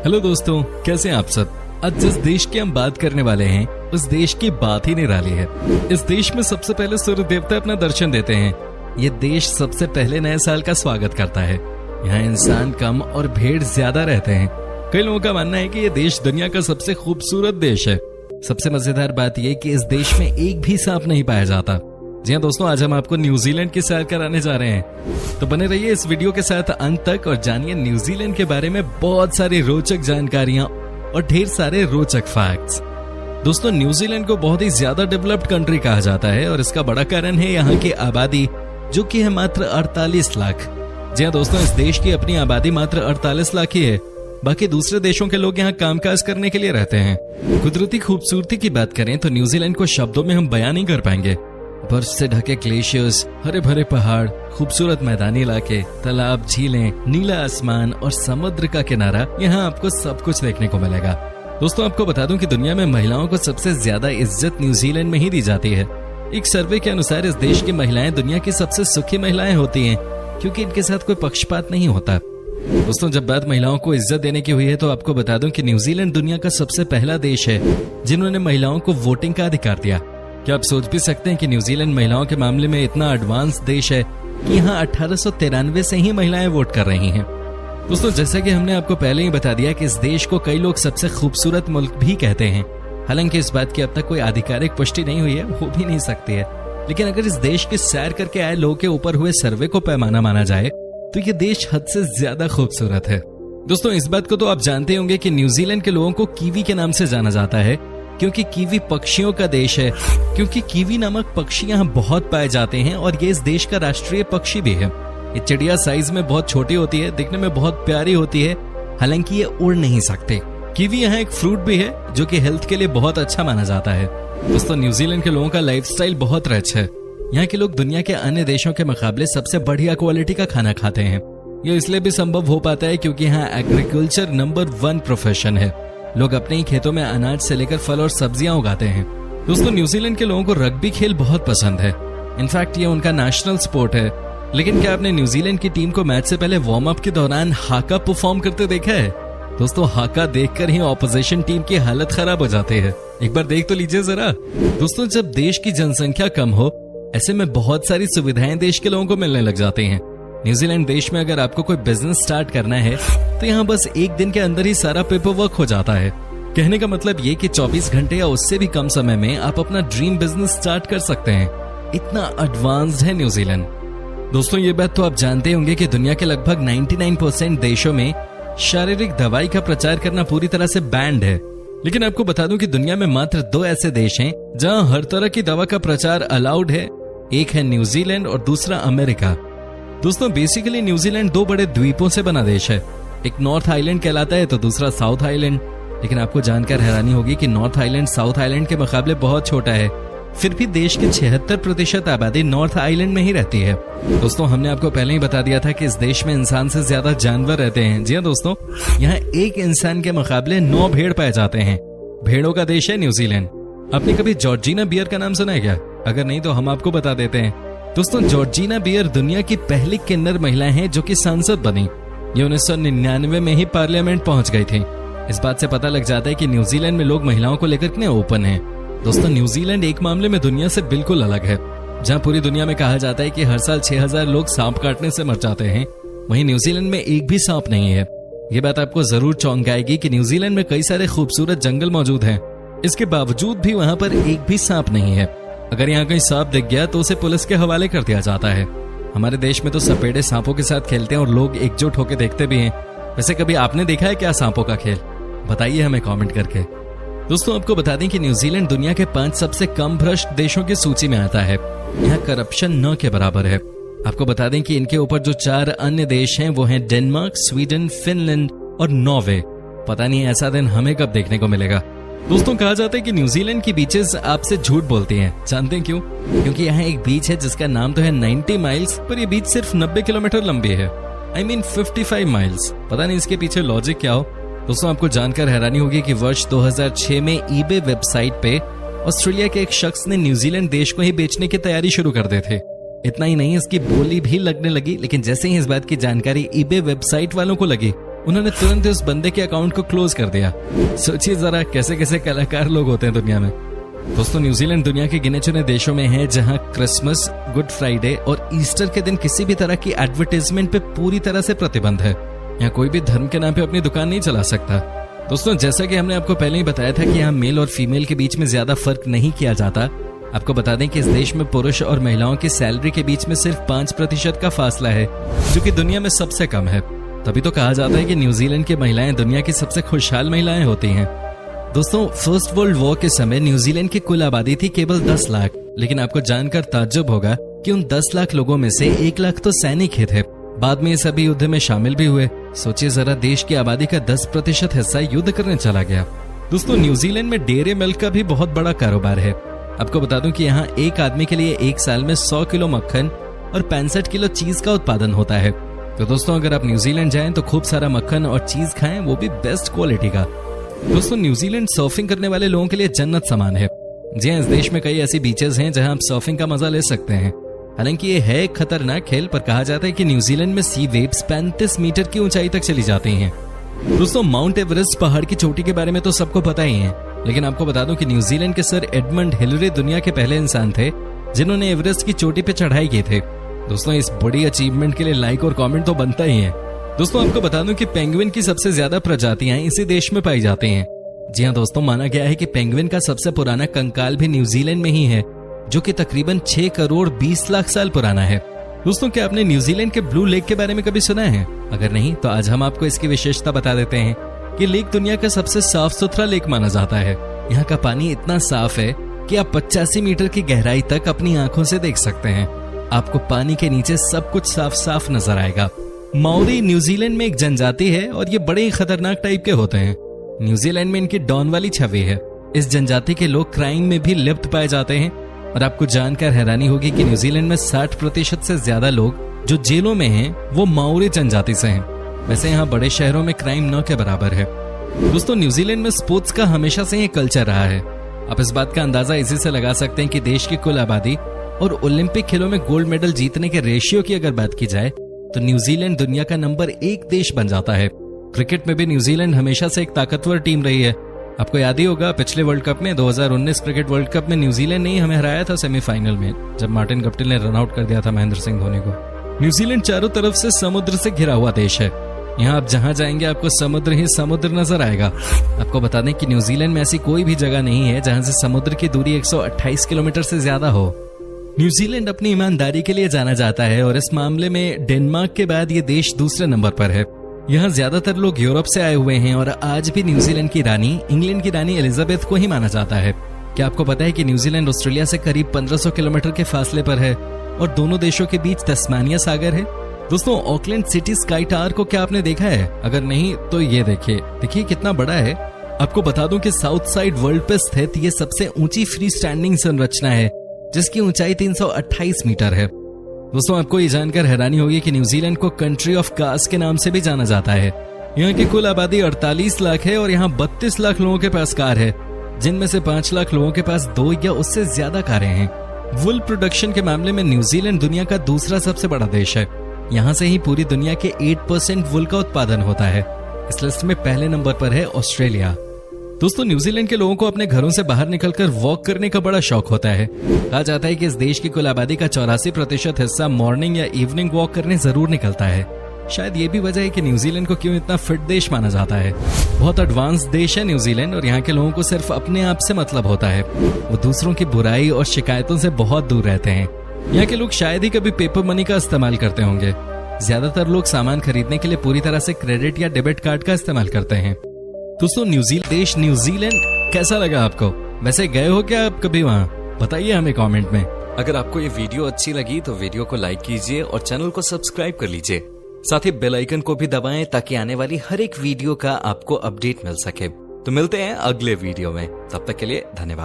Hello दोस्तों, कैसे हैं आप सब। आज जिस देश की हम बात करने वाले हैं उस देश की बात ही निराली है। इस देश में सबसे पहले सूर्य देवता अपना दर्शन देते हैं। ये देश सबसे पहले नए साल का स्वागत करता है। यहाँ इंसान कम और भेड़ ज्यादा रहते हैं। कई लोगों का मानना है कि ये देश दुनिया का सबसे खूबसूरत देश है। सबसे मजेदार बात यह कि इस देश में एक भी सांप नहीं पाया जाता। जी हाँ दोस्तों, आज हम आपको न्यूजीलैंड की सैर कराने जा रहे हैं, तो बने रहिए इस वीडियो के साथ अंत तक और जानिए न्यूजीलैंड के बारे में बहुत सारी रोचक जानकारियां और ढेर सारे रोचक फैक्ट्स। दोस्तों, न्यूजीलैंड को बहुत ही ज्यादा डेवलप्ड कंट्री कहा जाता है और इसका बड़ा कारण है यहाँ की आबादी, जो कि है मात्र 48 लाख। जी हाँ दोस्तों, इस देश की अपनी आबादी मात्र 48 लाख ही है। बाकी दूसरे देशों के लोग यहाँ कामकाज करने के लिए रहते हैं। कुदरती खूबसूरती की बात करें तो न्यूजीलैंड को शब्दों में हम बयान नहीं कर पाएंगे। बर्फ से ढके ग्लेशियर्स, हरे भरे पहाड़, खूबसूरत मैदानी इलाके, तालाब, झीलें, नीला आसमान और समुद्र का किनारा, यहाँ आपको सब कुछ देखने को मिलेगा। दोस्तों, आपको बता दूं कि दुनिया में महिलाओं को सबसे ज्यादा इज्जत न्यूजीलैंड में ही दी जाती है। एक सर्वे के अनुसार इस देश की महिलाएं दुनिया की सबसे सुखी महिलाएं होती हैं, क्योंकि इनके साथ कोई पक्षपात नहीं होता। दोस्तों, जब बात महिलाओं को इज्जत देने की हुई है तो आपको बता दूं कि न्यूजीलैंड दुनिया का सबसे पहला देश है जिन्होंने महिलाओं को वोटिंग का अधिकार दिया। क्या आप सोच भी सकते हैं कि न्यूजीलैंड महिलाओं के मामले में इतना एडवांस देश है कि यहाँ 1893 से ही महिलाएं वोट कर रही हैं। दोस्तों, जैसा कि हमने आपको पहले ही बता दिया कि इस देश को कई लोग सबसे खूबसूरत मुल्क भी कहते हैं। हालांकि इस बात की अब तक कोई आधिकारिक पुष्टि नहीं हुई है, हो भी नहीं सकती है। लेकिन अगर इस देश की सैर करके आए लोगों के ऊपर हुए सर्वे को पैमाना माना जाए तो ये देश हद से ज्यादा खूबसूरत है। दोस्तों, इस बात को तो आप जानते होंगे कि न्यूजीलैंड के लोगों को कीवी के नाम से जाना जाता है, क्योंकि कीवी पक्षियों का देश है। क्योंकि कीवी नामक पक्षी यहाँ बहुत पाए जाते हैं और ये इस देश का राष्ट्रीय पक्षी भी है। ये चिड़िया साइज में बहुत छोटी होती है, दिखने में बहुत प्यारी होती है, हालांकि ये उड़ नहीं सकते। कीवी यहाँ एक फ्रूट भी है जो कि हेल्थ के लिए बहुत अच्छा माना जाता है। दोस्तों, न्यूजीलैंड के लोगों का लाइफस्टाइल बहुत रिच है। यहाँ के लोग दुनिया के अन्य देशों के मुकाबले सबसे बढ़िया क्वालिटी का खाना खाते हैं। ये इसलिए भी संभव हो पाता है क्योंकि यहाँ एग्रीकल्चर नंबर 1 प्रोफेशन है। लोग अपने ही खेतों में अनाज से लेकर फल और सब्जियां उगाते हैं। दोस्तों, न्यूजीलैंड के लोगों को रग्बी खेल बहुत पसंद है। इनफैक्ट ये उनका नेशनल स्पोर्ट है। लेकिन क्या आपने न्यूजीलैंड की टीम को मैच से पहले वार्म अप के दौरान हाका परफॉर्म करते देखा है? दोस्तों, हाका देखकर ही ऑपोजिशन टीम की हालत खराब हो जाती है। एक बार देख तो लीजिए जरा। दोस्तों, जब देश की जनसंख्या कम हो, ऐसे में बहुत सारी सुविधाएं देश के लोगों को मिलने लग जाती हैं। न्यूजीलैंड देश में अगर आपको कोई बिजनेस स्टार्ट करना है तो यहाँ बस एक दिन के अंदर ही सारा पेपर वर्क हो जाता है। कहने का मतलब ये कि 24 घंटे या उससे भी कम समय में आप अपना ड्रीम बिजनेस स्टार्ट कर सकते हैं। इतना एडवांस्ड है न्यूजीलैंड। दोस्तों, ये बात तो आप जानते होंगे कि दुनिया के लगभग 99% देशों में शारीरिक दवाई का प्रचार करना पूरी तरह से बैंड है। लेकिन आपको बता दूं कि दुनिया में मात्र 2 ऐसे देश हैं जहां हर तरह की दवा का प्रचार अलाउड है। एक है न्यूजीलैंड और दूसरा अमेरिका। दोस्तों, बेसिकली न्यूजीलैंड 2 बड़े द्वीपों से बना देश है। एक नॉर्थ आइलैंड कहलाता है तो दूसरा साउथ आइलैंड। लेकिन आपको जानकर हैरानी होगी कि नॉर्थ आइलैंड साउथ आइलैंड के मुकाबले बहुत छोटा है। फिर भी देश की 76% आबादी नॉर्थ आइलैंड में ही रहती है। दोस्तों, हमने आपको पहले ही बता दिया था कि इस देश में इंसान से ज्यादा जानवर रहते हैं। जी हाँ दोस्तों, यहाँ एक इंसान के मुकाबले 9 भेड़ पाए जाते हैं। भेड़ों का देश है न्यूजीलैंड। आपने कभी जॉर्जिना बियर का नाम सुना है क्या? अगर नहीं तो हम आपको बता देते हैं। दोस्तों, जॉर्जिना बियर दुनिया की पहली किन्नर महिला है जो कि सांसद बनी। ये 1999 में ही पार्लियामेंट पहुंच गई थी। इस बात से पता लग जाता है कि न्यूजीलैंड में लोग महिलाओं को लेकर कितने ओपन हैं। दोस्तों, न्यूजीलैंड एक मामले में दुनिया से बिल्कुल अलग है। जहां पूरी दुनिया में कहा जाता है कि हर साल 6000 लोग सांप काटने से मर जाते हैं, वहीं न्यूजीलैंड में एक भी सांप नहीं है। ये बात आपको जरूर चौंकाएगी कि न्यूजीलैंड में कई सारे खूबसूरत जंगल मौजूद हैं। इसके बावजूद भी वहां पर एक भी सांप नहीं है। अगर यहाँ कहीं सांप दिख गया तो उसे पुलिस के हवाले कर दिया जाता है। हमारे देश में तो सपेड़े सांपों के साथ खेलते हैं और लोग एकजुट होकर देखते भी हैं। वैसे कभी आपने देखा है क्या सांपों का खेल? बताइए हमें कमेंट करके। दोस्तों, आपको बता दें कि न्यूजीलैंड दुनिया के 5 सबसे कम भ्रष्ट देशों की सूची में आता है। यहाँ करप्शन न के बराबर है। आपको बता दें कि इनके ऊपर जो 4 अन्य देश हैं वो हैं डेनमार्क, स्वीडन, फिनलैंड और नॉर्वे। पता नहीं ऐसा दिन हमें कब देखने को मिलेगा। दोस्तों, कहा जाता है कि न्यूजीलैंड की बीचेस आपसे झूठ बोलती हैं। जानते हैं क्यों? क्योंकि यहाँ एक बीच है जिसका नाम तो है 90 माइल्स, पर ये बीच सिर्फ 90 किलोमीटर लंबी है। I mean 55 miles. पता नहीं इसके पीछे लॉजिक क्या हो। दोस्तों, आपको जानकर हैरानी होगी कि वर्ष 2006 में ईबे वेबसाइट पे ऑस्ट्रेलिया के एक शख्स ने न्यूजीलैंड देश को ही बेचने की तैयारी शुरू कर दी थी। इतना ही नहीं, इसकी बोली भी लगने लगी। लेकिन जैसे ही इस बात की जानकारी ईबे वेबसाइट वालों को लगी, उन्होंने तुरंत उस बंदे के अकाउंट को क्लोज कर दिया। सोचिए जरा कैसे कैसे कलाकार लोग होते हैं दुनिया में। दोस्तों न्यूजीलैंड दुनिया के गिने चुने देशों में है जहां क्रिसमस, गुड फ्राइडे और ईस्टर के दिन किसी भी तरह की एडवर्टाइजमेंट पे पूरी तरह से प्रतिबंध है। यहाँ कोई भी धर्म के नाम पे अपनी दुकान नहीं चला सकता। दोस्तों जैसा कि हमने आपको पहले ही बताया था कि यहाँ मेल और फीमेल के बीच में ज्यादा फर्क नहीं किया जाता। आपको बता दें कि इस देश में पुरुष और महिलाओं की सैलरी के बीच में सिर्फ 5% का फासला है, जो कि दुनिया में सबसे कम है। तभी तो कहा जाता है कि न्यूजीलैंड की महिलाएं दुनिया की सबसे खुशहाल महिलाएं होती हैं। दोस्तों फर्स्ट वर्ल्ड वॉर के समय न्यूजीलैंड की कुल आबादी थी केवल 10 लाख, लेकिन आपको जानकर ताज्जुब होगा कि उन 10 लाख लोगों में से 1 लाख तो सैनिक ही थे। बाद में ये सभी युद्ध में शामिल भी हुए। सोचिए जरा, देश की आबादी का 10% हिस्सा युद्ध करने चला गया। दोस्तों न्यूजीलैंड में डेयरी मिल्क का भी बहुत बड़ा कारोबार है। आपको बता दूं कि यहाँ एक आदमी के लिए एक साल में 100 किलो मक्खन और 65 किलो चीज का उत्पादन होता है। तो दोस्तों अगर आप न्यूजीलैंड जाएं तो खूब सारा मक्खन और चीज खाएं, वो भी बेस्ट क्वालिटी का। दोस्तों न्यूजीलैंड सर्फिंग करने वाले लोगों के लिए जन्नत समान है। जी हाँ, इस देश में कई ऐसी बीचेस हैं जहां आप सर्फिंग का मजा ले सकते हैं। हालांकि ये है एक खतरनाक खेल, पर कहा जाता है कि न्यूजीलैंड में सी वेव्स 35 मीटर की ऊंचाई तक चली जाती हैं। दोस्तों माउंट एवरेस्ट पहाड़ की चोटी के बारे में तो सबको पता ही है, लेकिन आपको बता दूं कि न्यूजीलैंड के सर एडमंड हिलरी दुनिया के पहले इंसान थे जिन्होंने एवरेस्ट की चोटी पे चढ़ाई की थी। दोस्तों इस बड़ी अचीवमेंट के लिए लाइक और कमेंट तो बनता ही है। दोस्तों आपको बता दूं कि पेंगुइन की सबसे ज्यादा प्रजातियां इसी देश में पाई जाती हैं। जी हाँ दोस्तों, माना गया है कि पेंगुइन का सबसे पुराना कंकाल भी न्यूजीलैंड में ही है, जो कि तकरीबन 6 करोड़ 20 लाख साल पुराना है। दोस्तों क्या आपने न्यूजीलैंड के ब्लू लेक के बारे में कभी सुना है? अगर नहीं तो आज हम आपको इसकी विशेषता बता देते हैं कि लेक दुनिया का सबसे साफ सुथरा लेक माना जाता है। यहाँ का पानी इतना साफ है कि आप 85 मीटर की गहराई तक अपनी आंखों से देख सकते हैं। आपको पानी के नीचे सब कुछ साफ साफ नजर आएगा। माओरी न्यूजीलैंड में एक जनजाति है और ये बड़े ही खतरनाक टाइप के होते हैं। न्यूजीलैंड में इनकी डॉन वाली छवि है। इस जनजाति के लोग क्राइम में भी लिप्त पाए जाते हैं और आपको जानकर हैरानी होगी कि न्यूजीलैंड में 60% से ज्यादा लोग जो जेलों में हैं वो माओरी जनजाति से हैं। वैसे यहाँ बड़े शहरों में क्राइम न के बराबर है। दोस्तों न्यूजीलैंड में स्पोर्ट्स का हमेशा से ही कल्चर रहा है। आप इस बात का अंदाजा इसी से लगा सकते हैं कि देश की कुल आबादी और ओलंपिक खेलों में गोल्ड मेडल जीतने के रेशियो की अगर बात की जाए तो न्यूजीलैंड दुनिया का नंबर 1 देश बन जाता है। क्रिकेट में भी न्यूजीलैंड हमेशा से एक ताकतवर टीम रही है। आपको याद ही होगा पिछले वर्ल्ड कप में 2019 क्रिकेट वर्ल्ड कप में न्यूजीलैंड ने ही हमें हराया था सेमीफाइनल में, जब मार्टिन गप्टिल ने रन आउट कर दिया था महेंद्र सिंह धोनी को। न्यूजीलैंड चारों तरफ से समुद्र से घिरा हुआ देश है। यहाँ आप जहाँ जाएंगे आपको समुद्र ही समुद्र नजर आएगा। आपको बता दें कि न्यूजीलैंड में ऐसी कोई भी जगह नहीं है जहाँ से समुद्र की दूरी 128 किलोमीटर से ज्यादा हो। न्यूजीलैंड अपनी ईमानदारी के लिए जाना जाता है और इस मामले में डेनमार्क के बाद ये देश दूसरे नंबर पर है। यहाँ ज्यादातर लोग यूरोप से आए हुए हैं और आज भी न्यूजीलैंड की रानी इंग्लैंड की रानी एलिजाबेथ को ही माना जाता है। क्या आपको पता है कि न्यूजीलैंड ऑस्ट्रेलिया से करीब 1500 किलोमीटर के फासले पर है और दोनों देशों के बीच तस्मानिया सागर है। दोस्तों ऑकलैंड सिटी स्काई टावर को क्या आपने देखा है? अगर नहीं तो ये देखिए कितना बड़ा है। आपको बता दूं कि साउथ साइड वर्ल्ड पे स्थित ये सबसे ऊंची फ्री स्टैंडिंग संरचना है जिसकी ऊंचाई 328 मीटर है। दोस्तों आपको ये जानकर हैरानी होगी कि न्यूजीलैंड को कंट्री ऑफ कार्स के नाम से भी जाना जाता है। यहाँ की कुल आबादी 48 लाख है और यहाँ 32 लाख लोगों के पास कार है, जिनमें से 5 लाख लोगों के पास 2 या उससे ज्यादा कारें हैं। वुल प्रोडक्शन के मामले में न्यूजीलैंड दुनिया का दूसरा सबसे बड़ा देश है। यहाँ से ही पूरी दुनिया के 8% वुल का उत्पादन होता है। इस लिस्ट में पहले नंबर पर है ऑस्ट्रेलिया। दोस्तों न्यूजीलैंड के लोगों को अपने घरों से बाहर निकलकर वॉक करने का बड़ा शौक होता है। कहा जाता है कि इस देश की कुल आबादी का 84% हिस्सा मॉर्निंग या इवनिंग वॉक करने जरूर निकलता है। शायद ये भी वजह है कि न्यूजीलैंड को क्यों इतना फिट देश माना जाता है। बहुत एडवांस देश है न्यूजीलैंड और यहाँ के लोगों को सिर्फ अपने आप से मतलब होता है। वो दूसरों की बुराई और शिकायतों से बहुत दूर रहते हैं। यहाँ के लोग शायद ही कभी पेपर मनी का इस्तेमाल करते होंगे। ज्यादातर लोग सामान खरीदने के लिए पूरी तरह से क्रेडिट या डेबिट कार्ड का इस्तेमाल करते हैं। दोस्तों न्यूजीलैंड कैसा लगा आपको? वैसे गए हो क्या आप कभी वहाँ? बताइए हमें कमेंट में। अगर आपको ये वीडियो अच्छी लगी तो वीडियो को लाइक कीजिए और चैनल को सब्सक्राइब कर लीजिए। साथ ही बेल आइकन को भी दबाएं ताकि आने वाली हर एक वीडियो का आपको अपडेट मिल सके। तो मिलते हैं अगले वीडियो में, तब तक के लिए धन्यवाद।